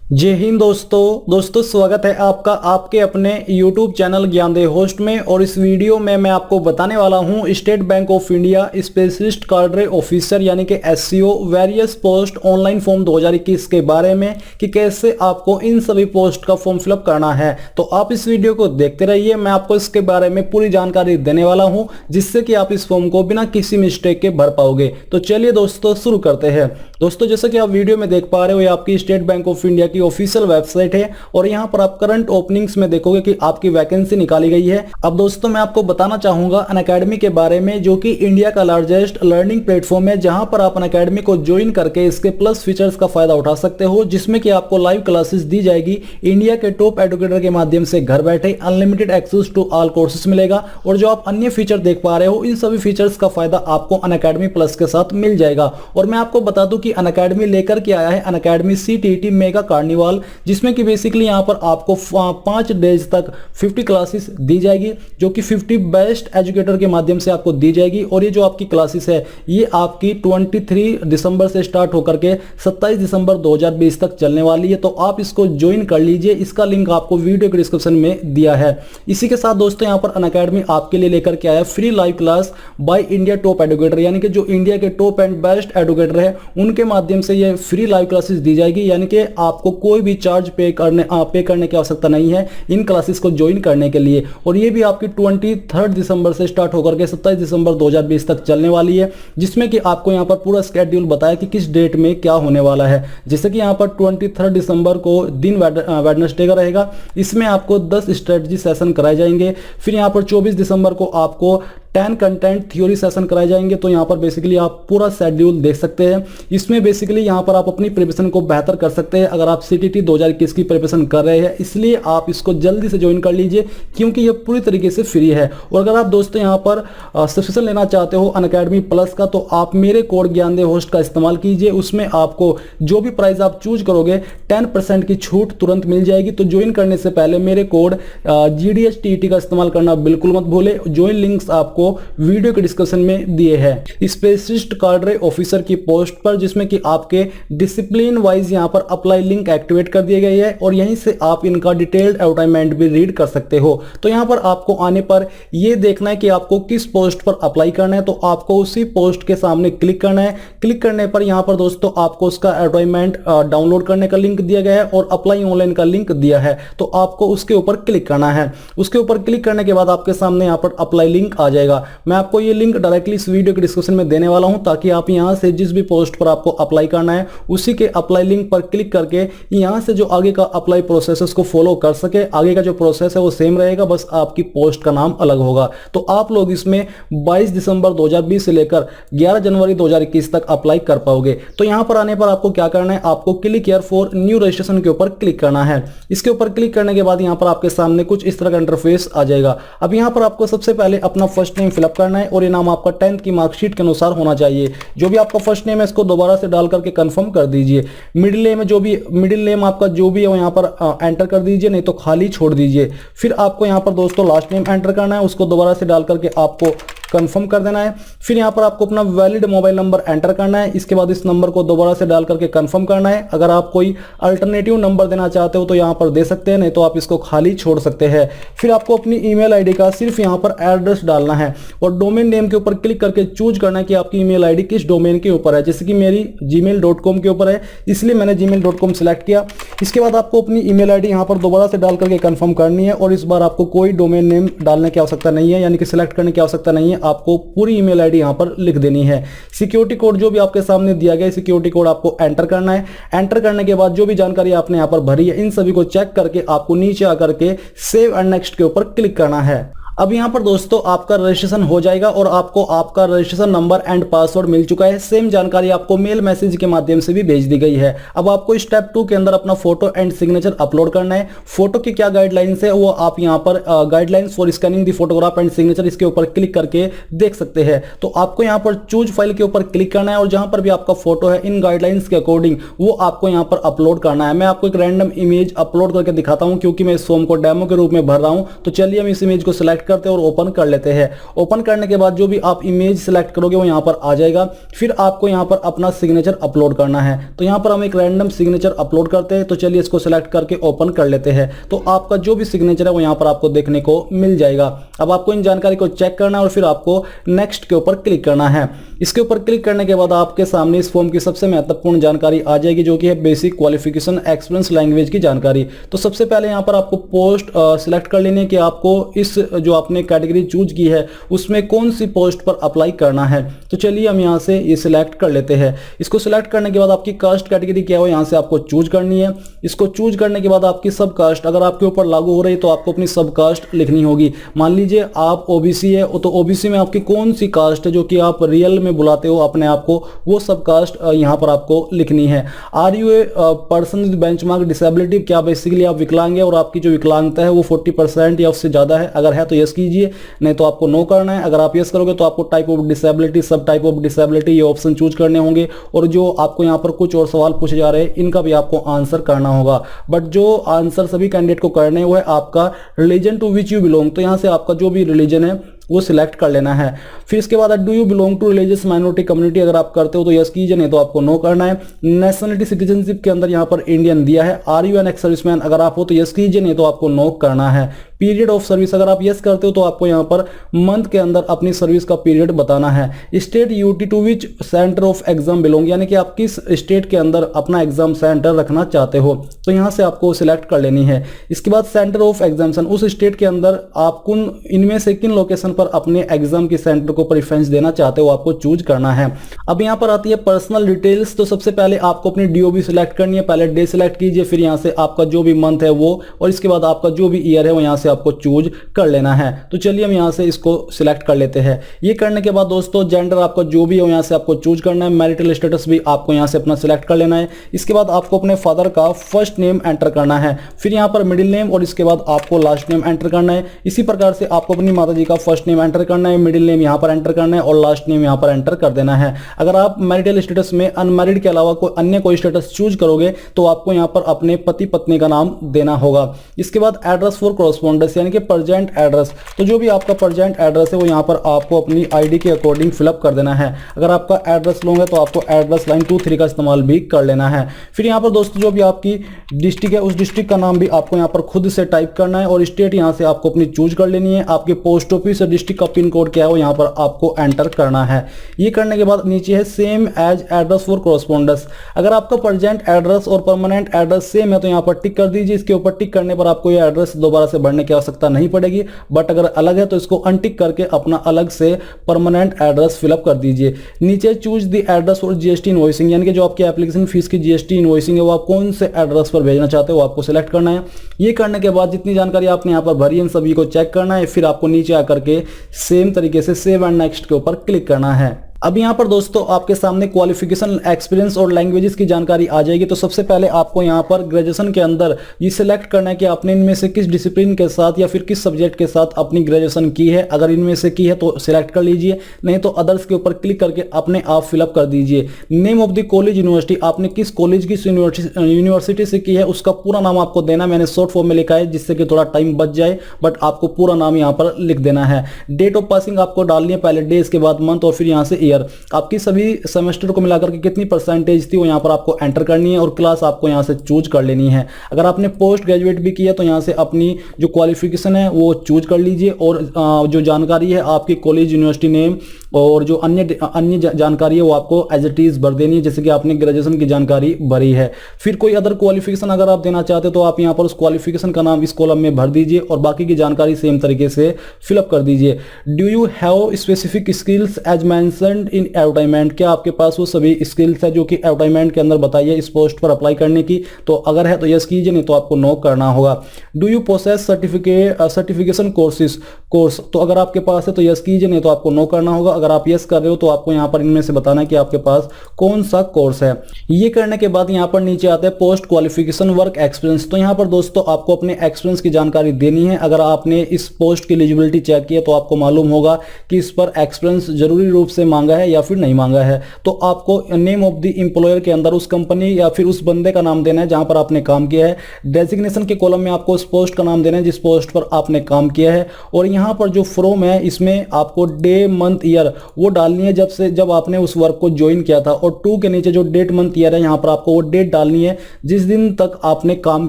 जय हिंद दोस्तों स्वागत है आपका आपके अपने YouTube चैनल ज्ञानदेव होस्ट में। और इस वीडियो में मैं आपको बताने वाला हूं State Bank of India specialist cadre officer यानी कि SCO various post online form 2021 के बारे में कि कैसे आपको इन सभी पोस्ट का फॉर्म फिलअप करना है। तो आप इस वीडियो को देखते रहिए, मैं आपको इसके बारे में पूरी जानकारी देने वाला हूं जिससे कि आप इस फॉर्म को बिना किसी मिस्टेक के भर पाओगे। तो चलिए दोस्तों शुरू करते हैं। दोस्तों जैसा कि आप वीडियो में देख पा रहे हो, ये आपकी स्टेट बैंक ऑफ इंडिया की ऑफिशियल वेबसाइट है और यहाँ पर आप करंट ओपनिंग्स में देखोगे कि आपकी वैकेंसी निकाली गई है। अब दोस्तों मैं आपको बताना चाहूंगा अनअकैडमी के बारे में, जो कि इंडिया का लार्जेस्ट लर्निंग प्लेटफॉर्म है, जहां पर आप अनअकैडमी को ज्वाइन करके इसके प्लस फीचर्स का फायदा उठा सकते हो, जिसमें कि आपको लाइव क्लासेस दी जाएगी इंडिया के टॉप एडुकेटर के माध्यम से घर बैठे unlimited access to all courses मिलेगा। और जो आप अन्य फीचर देख पा रहे हो, इन सभी फीचर्स का फायदा आपको अनअकैडमी प्लस के साथ मिल जाएगा। और मैं आपको बता दूं कि अनअकैडमी लेकर के आया है अनअकैडमी CTET मेगा कार्निवाल, जिसमें कि बेसिकली यहां पर आपको 5 डेज तक 50 क्लासेस दी जाएगी, जो कि 50 बेस्ट एजुकेटर के माध्यम से आपको दी जाएगी। और ये जो आपकी क्लासेस है ये आपकी 23 दिसंबर से स्टार्ट होकर के 27 दिसंबर 2020 तक चलने वाली है। तो आप इसको ज्वाइन कर लीजिए, इसका लिंक आपको वीडियो के डिस्क्रिप्शन में दिया है। इसी के साथ दोस्तों यहां पर अनअकैडमी आपके लिए लेकर के आया free live class by India top educator, यानी कि जो इंडिया के टॉप एंड बेस्ट एडुकेटर है उनके माध्यम से ये फ्री लाइव क्लासेस दी जाएगी, यानी कि आपको कोई भी चार्ज पे करने की आवश्यकता नहीं है इन क्लासेस को ज्वाइन करने के लिए। और ये भी आपकी 23 दिसंबर से स्टार्ट होकर के 27 दिसंबर 2020 तक चलने वाली है, जिसमें कि आपको यहाँ पर पूरा स्केड्यूल बताया कि किस डेट में क्या होने वाला है। जैसे कि यहाँ पर 23 दिसंबर को दिन वेडनेसडे का रहेगा, इसमें आपको 10 स्ट्रेटजी सेशन कराए जाएंगे। फिर यहाँ पर 24 दिसंबर को आपको 10 कंटेंट थ्योरी सेशन कराए जाएंगे। तो यहाँ पर बेसिकली आप पूरा शेड्यूल देख सकते हैं। इसमें बेसिकली यहाँ पर आप अपनी प्रिपरेशन को बेहतर कर सकते हैं अगर आप CTET 2021 की प्रिपरेशन कर रहे हैं, इसलिए आप इसको जल्दी से ज्वाइन कर लीजिए क्योंकि ये पूरी तरीके से फ्री है। और अगर आप दोस्तों यहाँ पर सब्सक्रिप्शन लेना चाहते हो अनअकैडमी प्लस का, तो आप मेरे कोड ज्ञानदेव होस्ट का इस्तेमाल कीजिए। उसमें आपको जो भी प्राइस आप चूज करोगे 10% की छूट तुरंत मिल जाएगी। तो ज्वाइन करने से पहले मेरे कोड GDHTET का इस्तेमाल करना बिल्कुल मत भूले। ज्वाइन लिंक्स आपको वीडियो के डिस्क्रिप्शन में दिए हैं स्पेशलिस्ट कार्डरे ऑफिसर की पोस्ट पर, जिसमें कि आपके डिसिप्लिन वाइज यहां पर अप्लाई लिंक एक्टिवेट कर दिए गए है और यहीं से आप इनका डिटेल्ड एडवर्टाइजमेंट भी रीड कर सकते हो। तो यहां पर आपको आने पर यह देखना है कि आपको किस पोस्ट पर अप्लाई करना है, तो आपको उसी पोस्ट के सामने क्लिक करना है। क्लिक करने पर यहां पर दोस्तों आपको उसका एडवर्टाइजमेंट डाउनलोड करने का लिंक दिया गया है और अप्लाई ऑनलाइन का लिंक दिया है, तो आपको उसके ऊपर क्लिक करना है। उसके ऊपर क्लिक करने के बाद आपके सामने यहां पर अप्लाई लिंक आ जाएगा। मैं आपको ये लिंक डायरेक्टली इस वीडियो के डिस्क्रिप्शन में देने वाला हूं, ताकि आप यहां से जिस भी पोस्ट पर आपको अप्लाई करना है उसी के अप्लाई लिंक पर क्लिक करके यहां से जो आगे का अप्लाई प्रोसेस को फॉलो कर सके। आगे का जो प्रोसेस है वो सेम रहेगा, बस आपकी पोस्ट का नाम अलग होगा। तो आप लोग इसमें 22 दिसंबर 2020 से लेकर 11 जनवरी 2021 तक अप्लाई कर पाओगे। तो यहां पर आने पर आपको क्या करना है, आपको click here for new registration के ऊपर क्लिक करना है। इसके ऊपर क्लिक करने के बाद यहां पर आपके सामने कुछ इस तरह का इंटरफेस आ जाएगा। अब यहां पर आपको सबसे पहले अपना फर्स्ट नेम फिलअप करना है और ये नाम आपका 10th की मार्कशीट के अनुसार होना चाहिए। जो भी आपका फर्स्ट नेम है इसको दोबारा से डाल करके कंफर्म कर दीजिए। मिडिल नेम मिडिल नेम आपका जो भी है यहाँ पर एंटर कर दीजिए, नहीं तो खाली छोड़ दीजिए। फिर आपको यहाँ पर दोस्तों लास्ट नेम एंटर करना है, उसको दोबारा से डाल करके आपको कंफर्म कर देना है। फिर यहाँ पर आपको अपना वैलिड मोबाइल नंबर एंटर करना है। इसके बाद इस नंबर को दोबारा से डाल करके कंफर्म करना है। अगर आप कोई अल्टरनेटिव नंबर देना चाहते हो तो यहाँ पर दे सकते हैं, नहीं तो आप इसको खाली छोड़ सकते हैं। फिर आपको अपनी ईमेल आईडी का सिर्फ यहाँ पर एड्रेस डालना है और डोमेन नेम के ऊपर क्लिक करके चूज करना है कि आपकी ईमेल आईडी किस डोमेन के ऊपर है। जैसे कि मेरी gmail.com के ऊपर है, इसलिए मैंने gmail.com सिलेक्ट किया। इसके बाद आपको अपनी ईमेल आईडी यहाँ पर दोबारा से डाल करके कंफर्म करनी है और इस बार आपको कोई डोमेन नेम डालने की आवश्यकता नहीं है, यानी कि सिलेक्ट करने की आवश्यकता नहीं है। आपको पूरी ईमेल आईडी यहां पर लिख देनी है। सिक्योरिटी कोड जो भी आपके सामने दिया गया है, सिक्योरिटी कोड आपको एंटर करना है। एंटर करने के बाद जो भी जानकारी आपने यहां पर भरी है इन सभी को चेक करके आपको नीचे आकर के सेव एंड नेक्स्ट के ऊपर क्लिक करना है। अब यहाँ पर दोस्तों आपका रजिस्ट्रेशन हो जाएगा और आपको आपका रजिस्ट्रेशन नंबर एंड पासवर्ड मिल चुका है। सेम जानकारी आपको मेल मैसेज के माध्यम से भी भेज दी गई है। अब आपको स्टेप 2 के अंदर अपना फोटो एंड सिग्नेचर अपलोड करना है। फोटो की क्या गाइडलाइंस है वो आप यहाँ पर guidelines for scanning the photograph and signature इसके ऊपर क्लिक करके देख सकते हैं। तो आपको यहाँ पर चूज फाइल के ऊपर क्लिक करना है और जहां पर भी आपका फोटो है इन गाइडलाइंस के अकॉर्डिंग वो आपको यहाँ पर अपलोड करना है। मैं आपको एक रैंडम इमेज अपलोड करके दिखाता हूँ क्योंकि मैं इस फॉर्म को डेमो के रूप में भर रहा हूँ। तो चलिए हम इस इमेज को सिलेक्ट करते हैं और ओपन कर लेते हैं। ओपन करने के बाद जो भी आप इमेज सिलेक्ट करोगे वो यहाँ पर आ जाएगा। फिर आपको यहाँ पर अपना सिग्नेचर अपलोड करना है। तो यहाँ पर हम एक रैंडम सिग्नेचर अपलोड करते हैं। तो चलिए इसको सिलेक्ट करके ओपन कर लेते हैं। तो आपका जो भी सिग्नेचर है वो यहाँ पर आपको देखने को मिल जाएगा। अब आपको इन जानकारी को चेक करना है और फिर आपको नेक्स्ट के ऊपर क्लिक करना है। इसके ऊपर क्लिक करने के बाद आपके सामने इस फॉर्म की सबसे महत्वपूर्ण जानकारी आ जाएगी, जो कि है बेसिक क्वालिफिकेशन एक्सपीरियंस लैंग्वेज की जानकारी। तो सबसे पहले यहाँ पर आपको पोस्ट सिलेक्ट कर लेनी है कि आपको इस जो आपने कैटेगरी चूज की है उसमें कौन सी पोस्ट पर अप्लाई करना है। तो चलिए हम यहाँ से ये सिलेक्ट कर लेते हैं। इसको सिलेक्ट करने के बाद आपकी कास्ट कैटेगरी क्या है यहाँ से आपको चूज करनी है। इसको चूज करने के बाद आपकी सब कास्ट अगर आपके ऊपर लागू हो रही है तो आपको अपनी सब कास्ट लिखनी होगी। मान लीजिए आप ओबीसी है तो ओबीसी में आपकी कौन सी कास्ट है जो कि आप रियल में बुलाते हो अपने आप को, वो सब कास्ट यहाँ पर आपको लिखनी है। Are you a person with benchmark disability, क्या बेसिकली आप विकलांग है और आपकी जो विकलांगता है वो 40% या उससे ज्यादा है। अगर है तो यस कीजिए, नहीं तो आपको नो करना है। अगर आप यस करोगे तो आपको टाइप ऑफ डिसेबिलिटी, सब टाइप ऑफ डिसेबिलिटी ये ऑप्शन चूज करने होंगे। और जो आपको यहाँ पर कुछ और सवाल पूछे जा रहे हैं इनका भी आपको आंसर करना होगा। बट जो आंसर सभी कैंडिडेट को करने हुए आपका religion to which you belong, तो यहाँ से आपका जो भी रिलीजन है वो सिलेक्ट कर लेना है। फिर इसके बाद do you belong to religious minority community, अगर आप करते हो तो यस कीजिए, नहीं तो आपको नो करना है। नेशनलिटी सिटीजनशिप के अंदर यहाँ पर इंडियन दिया है। Are you an ex serviceman, अगर आप हो तो यस कीजिए, नहीं तो आपको नो करना है। पीरियड ऑफ सर्विस, अगर आप यस करते हो तो आपको यहाँ पर मंथ के अंदर अपनी सर्विस का पीरियड बताना है। State UT to which centre of exam belong, यानी कि आप किस स्टेट के अंदर अपना एग्जाम सेंटर रखना चाहते हो, तो यहाँ से आपको सिलेक्ट कर लेनी है। इसके बाद सेंटर ऑफ एग्जामिनेशन, उस स्टेट के अंदर आप इनमें से किन लोकेशन पर अपने एग्जाम के सेंटर को प्रेफरेंस देना चाहते हो आपको चूज करना है। अब यहाँ पर आती है पर्सनल डिटेल्स। तो सबसे पहले आपको अपनी डीओबी सिलेक्ट करनी है। पहले डे सिलेक्ट कीजिए, फिर यहाँ से आपका जो भी मंथ है वो, और इसके बाद आपका जो भी ईयर है वो यहाँ से आपको चूज कर लेना है। तो चलिए हम यहाँ से इसको सिलेक्ट कर लेते हैं। ये करने के बाद दोस्तों जेंडर आपका जो भी हो यहाँ से आपको चूज करना है। मैरिटल स्टेटस भी आपको यहाँ से अपना सिलेक्ट कर लेना है। इसके बाद आपको अपने फादर का फर्स्ट नेम एंटर करना है, फिर यहाँ पर मिडिल नेम और इसके बाद आपको लास्ट नेम एंटर करना है। इसी प्रकार से आपको अपनी माता जी का फर्स्ट नेम एंटर करना है, मिडिल नेम यहाँ पर एंटर करना है और लास्ट नेम यहाँ पर एंटर कर देना है। अगर आप मैरिटल स्टेटस में अनमैरिड के अलावा कोई अन्य कोई स्टेटस चूज करोगे तो आपको यहाँ पर अपने पति पत्नी का नाम देना होगा। इसके बाद एड्रेस फॉर कॉरेस्पॉन्डेंस यानी कि प्रेजेंट एड्रेस, तो जो भी आपका प्रेजेंट एड्रेस है वो यहाँ पर आपको अपनी आईडी के अकॉर्डिंग फिलअप कर देना है। अगर आपका एड्रेस लॉन्ग है तो आपको एड्रेस लाइन 2 3 का इस्तेमाल भी कर लेना है। फिर यहाँ पर दोस्तों जो भी आपकी डिस्ट्रिक्ट है उस डिस्ट्रिक्ट का नाम भी आपको यहाँ पर खुद से टाइप करना है और स्टेट यहाँ से आपको अपनी चूज कर लेनी है। आपके पोस्ट ऑफिस और डिस्ट्रिक्ट का पिन कोड क्या है वो यहाँ पर आपको एंटर करना है। ये करने के बाद नीचे है same as address for correspondence, अगर आपका प्रेजेंट एड्रेस और परमानेंट एड्रेस सेम है तो यहाँ पर टिक कर दीजिए। इसके ऊपर टिक करने पर आपको ये एड्रेस दोबारा से भरने की आवश्यकता नहीं पड़ेगी, बट अगर अलग है तो इसको अनटिक करके अपना अलग से परमानेंट एड्रेस फिलअप कर दीजिए। नीचे चूज द एड्रेस और जीएसटी इनवॉइसिंग, यानी कि जो आपकी एप्लीकेशन फीस की जीएसटी इनवॉइसिंग है वो आप कौन से एड्रेस पर भेजना चाहते हो आपको सिलेक्ट करना है। ये करने के बाद जितनी जानकारी आपने यहाँ पर भरी इन सभी को चेक करना है, फिर आपको नीचे आकर के सेम तरीके से सेव एंड नेक्स्ट के ऊपर क्लिक करना है। अब यहाँ पर दोस्तों आपके सामने क्वालिफिकेशन एक्सपीरियंस और लैंग्वेजेस की जानकारी आ जाएगी। तो सबसे पहले आपको यहाँ पर ग्रेजुएशन के अंदर ये सिलेक्ट करना है कि आपने इनमें से किस डिसिप्लिन के साथ या फिर किस सब्जेक्ट के साथ अपनी ग्रेजुएशन की है। अगर इनमें से की है तो सिलेक्ट कर लीजिए, नहीं तो अदर्स के ऊपर क्लिक करके अपने आप फिलअप कर दीजिए। Name of the college university, आपने किस कॉलेज किस यूनिवर्सिटी से की है उसका पूरा नाम आपको देना। मैंने शॉर्ट फॉर्म में लिखा है जिससे कि थोड़ा टाइम बच जाए, बट आपको पूरा नाम यहाँ पर लिख देना है। डेट ऑफ पासिंग आपको डालनी है, पहले डे इसके बाद मंथ और फिर यहाँ से ईयर। आपकी सभी सेमेस्टर को मिलाकर के कितनी परसेंटेज थी वो यहाँ पर आपको एंटर करनी है और क्लास आपको यहाँ से चूज कर लेनी है। अगर आपने पोस्ट ग्रेजुएट भी किया तो यहाँ से अपनी जो क्वालिफिकेशन है वो चूज कर लीजिए और जो जानकारी है आपकी कॉलेज यूनिवर्सिटी नेम और जो अन्य जानकारी है वो आपको एज इट इज भर देनी है, जैसे कि आपने ग्रेजुएशन की जानकारी भरी है। फिर कोई अदर क्वालिफिकेशन अगर आप देना चाहते हो तो आप यहाँ पर उस क्वालिफिकेशन का नाम इस कॉलम में भर दीजिए और बाकी की जानकारी सेम तरीके से फिलअप कर दीजिए। Do you have specific skills as mentioned in advertisement, क्या आपके पास वो सभी स्किल्स है जो कि एडवर्टाइजमेंट के अंदर बताइए इस पोस्ट पर अप्लाई करने की। तो अगर है तो यस कीजिए, नहीं तो आपको नो करना होगा। Do you process certification course, तो अगर आपके पास है तो यस कीजिए, नहीं तो आपको नो करना होगा। अगर आप यस कर रहे हो तो आपको यहाँ पर इनमें से बताना है कि आपके पास कौन सा कोर्स है। ये करने के बाद यहाँ पर नीचे आता है पोस्ट क्वालिफिकेशन वर्क एक्सपीरियंस। तो यहाँ पर दोस्तों आपको अपने एक्सपीरियंस की जानकारी देनी है। अगर आपने इस पोस्ट की एलिजिबिलिटी चेक की है तो आपको मालूम होगा कि इस पर एक्सपीरियंस जरूरी रूप से मांगा मांगा है या फिर नहीं मांगा है। तो आपको नेम ऑफ द एम्प्लॉयर के अंदर उस कंपनी या फिर उस बंदे का नाम देना है जहां पर आपने काम किया है। डेजिग्नेशन के कॉलम में आपको उस पोस्ट का नाम देना है जिस पोस्ट पर आपने काम किया है। और यहां पर जो फ्रॉम है इसमें आपको डे मंथ ईयर वो डालनी है जब आपने उस वर्क को ज्वाइन किया था। और टू के नीचे जो डेट मंथ ईयर है यहां पर आपको वो डेट डालनी है जिस दिन तक आपने काम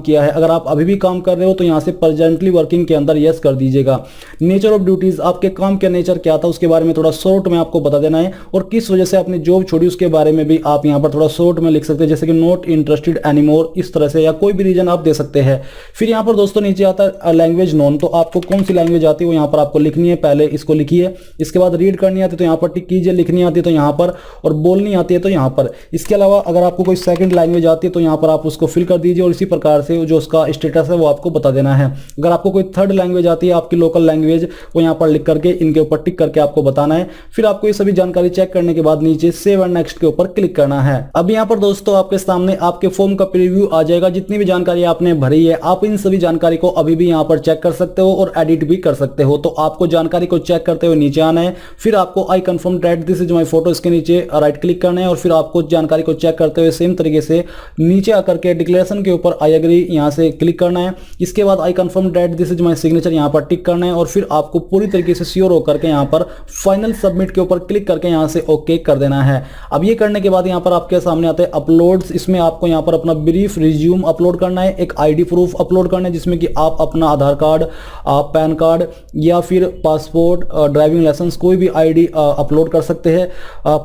किया है। अगर आप अभी भी काम कर रहे हो तो यहां से प्रेजेंटली वर्किंग के अंदर यस कर दीजिएगा। नेचर ऑफ ड्यूटीज, आपके काम का नेचर क्या था उसके बारे में थोड़ा शॉर्ट में आपको बता देना है। और किस वजह से आपने जॉब छोड़ी उसके बारे में भी आप यहां पर थोड़ा शॉर्ट में लिख सकते हैं, जैसे कि नॉट इंटरेस्टेड एनीमोर, इस तरह से, या कोई भी रीजन आप दे सकते हैं। फिर यहां पर दोस्तों नीचे आता है लैंग्वेज नॉन, तो आपको कौन सी लैंग्वेज आती है वो यहां पर आपको लिखनी है। पहले इसको लिखिए, इसके बाद रीड करनी आती है तो यहां पर टिक कीजिए, लिखनी आती है तो यहां पर, और बोलनी आती है तो यहां पर। इसके अलावा अगर आपको कोई सेकंड लैंग्वेज आती है तो यहां पर आप उसको फिल कर दीजिए और इसी प्रकार से जो उसका स्टेटस है वो आपको बता देना है। अगर आपको कोई थर्ड लैंग्वेज आती है आपकी लोकल लैंग्वेज, वो यहां पर लिख करके इनके ऊपर टिक करके आपको बताना है। फिर आपको ये सभी जानकारी चेक करने के बाद नीचे सेव एंड नेक्स्ट के ऊपर क्लिक करना है। अब यहां पर दोस्तों आपके सामने आपके फॉर्म का प्रीव्यू आ जाएगा। जितनी भी जानकारी आपने भरी है आप इन सभी जानकारी को अभी भी यहां पर चेक कर सकते हो और एडिट भी कर सकते हो। तो आपको जानकारी को चेक करते हुए नीचे आना है, फिर आपको I confirm that this is my photo, इसके नीचे राइट क्लिक करना है और फिर आपको जानकारी को चेक करते हुए सेम तरीके से नीचे आकर के डिक्लेरेशन के ऊपर आई एग्री यहां से क्लिक करना है। इसके बाद I confirm that this is my signature यहां पर टिक करना है और फिर आपको पूरी तरीके से श्योर होकर के यहां पर फाइनल सबमिट के ऊपर क्लिक करके यहां से ओके कर देना है। अब ये करने के बाद यहां पर आपके सामने आता है अपलोड्स, इसमें आपको यहां पर अपना ब्रीफ रिज्यूम अपलोड करना है, एक आईडी प्रूफ अपलोड करना है जिसमें कि आप अपना आधार कार्ड, आप पैन कार्ड या फिर पासपोर्ट, ड्राइविंग लाइसेंस, कोई भी आईडी अपलोड कर सकते हैं।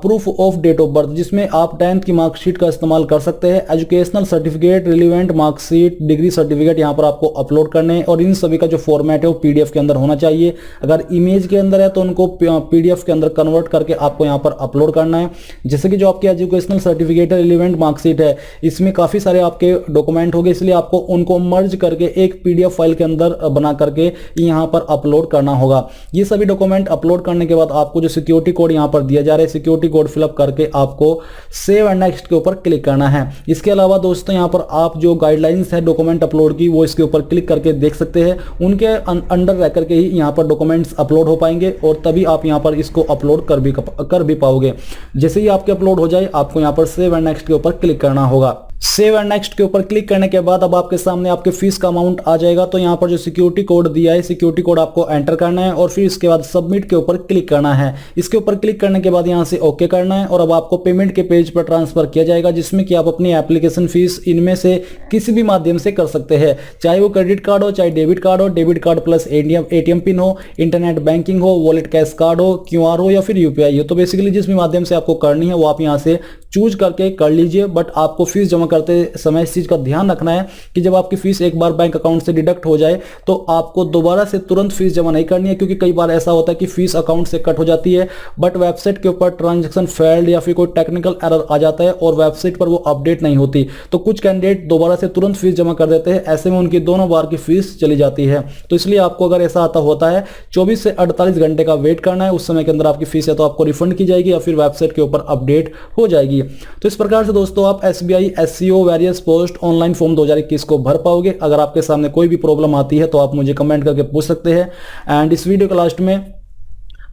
Proof of date of birth जिसमें आप 10th की मार्कशीट का इस्तेमाल कर सकते हैं। Educational certificate, relevant marksheet, degree certificate यहां पर आपको अपलोड करने हैं और इन सभी का जो फॉर्मेट है वो पीडीएफ के अंदर होना चाहिए। अगर इमेज के अंदर है तो उनको पीडीएफ के अंदर कन्वर्ट करके आपको यहां पर अपलोड करना है। जैसे कि जो आपकी एजुकेशनल सर्टिफिकेट है, रिलीवेंट मार्कशीट है, इसमें काफी सारे आपके डॉक्यूमेंट होंगे, इसलिए आपको उनको मर्ज करके एक पीडीएफ फाइल के अंदर बना करके यहां पर अपलोड करना होगा। ये सभी डॉक्यूमेंट अपलोड करने के बाद आपको जो सिक्योरिटी कोड यहां पर दिया जा रहा है, सिक्योरिटी कोड फिलअप करके आपको सेव एंड नेक्स्ट के ऊपर क्लिक करना है। इसके अलावा दोस्तों यहां पर आप जो गाइडलाइंस है डॉक्यूमेंट अपलोड की वो इसके ऊपर क्लिक करके देख सकते हैं। उनके अंडर रह करके ही यहां पर डॉक्यूमेंट्स अपलोड हो पाएंगे और तभी आप यहां पर इसको अपलोड कर भी पाओगे। जैसे ही आपके अपलोड हो जाए आपको यहां पर सेव एंड नेक्स्ट के ऊपर क्लिक करना होगा। सेव एंड नेक्स्ट के ऊपर क्लिक करने के बाद अब आपके सामने आपके फीस का अमाउंट आ जाएगा। तो यहां पर जो सिक्योरिटी कोड दिया है, सिक्योरिटी कोड आपको एंटर करना है और फिर इसके बाद सबमिट के ऊपर क्लिक करना है। इसके ऊपर क्लिक करने के बाद यहां से ओके करना है और अब आपको पेमेंट के पेज पर ट्रांसफर किया जाएगा जिसमें कि आप अपनी एप्लीकेशन फीस इनमें से किसी भी माध्यम से कर सकते हैं, चाहे वो क्रेडिट कार्ड हो, चाहे डेबिट कार्ड हो, debit card plus ATM pin हो, इंटरनेट बैंकिंग हो, वॉलेट कैश कार्ड हो, क्यूआर हो या फिर यूपीआई हो। तो बेसिकली जिस भी माध्यम से आपको करनी है वो आप यहां से चूज करके कर लीजिए। बट आपको फीस जमा करते समय इस चीज का ध्यान रखना है कि जब आपकी फीस एक बार बैंक अकाउंट से डिडक्ट हो जाए तो आपको दोबारा से तुरंत फीस जमा नहीं करनी है, क्योंकि कई बार ऐसा होता है कि फीस अकाउंट से कट हो जाती है बट वेबसाइट के ऊपर ट्रांजैक्शन फेल्ड या फिर कोई टेक्निकल एरर आ जाता है और वेबसाइट पर वो अपडेट नहीं होती। तो कुछ कैंडिडेट दोबारा से तुरंत फीस जमा कर देते हैं, ऐसे में उनकी दोनों बार की फीस चली जाती है। तो इसलिए आपको अगर ऐसा होता है 24 से 48 घंटे का वेट करना है, उस समय के अंदर आपकी फीस है तो आपको रिफंड की जाएगी या फिर वेबसाइट के ऊपर अपडेट हो जाएगी। तो इस प्रकार से दोस्तों आप SBI SCO various post online form 2021 को भर पाओगे। अगर आपके सामने कोई भी प्रॉब्लम आती है तो आप मुझे कमेंट करके पूछ सकते हैं। एंड इस वीडियो के लास्ट में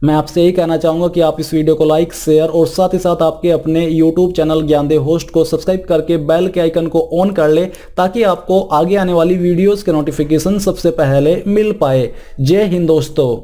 मैं आपसे यही कहना चाहूंगा कि आप इस वीडियो को लाइक, शेयर और साथ ही साथ आपके अपने YouTube चैनल ज्ञानदेव होस्ट को सब्सक्राइब करके बेल के आइकन को ऑन कर ले ताकि आपको आगे आने वाली वीडियोस के नोटिफिकेशन सबसे पहले मिल पाए। जय हिंद दोस्तों।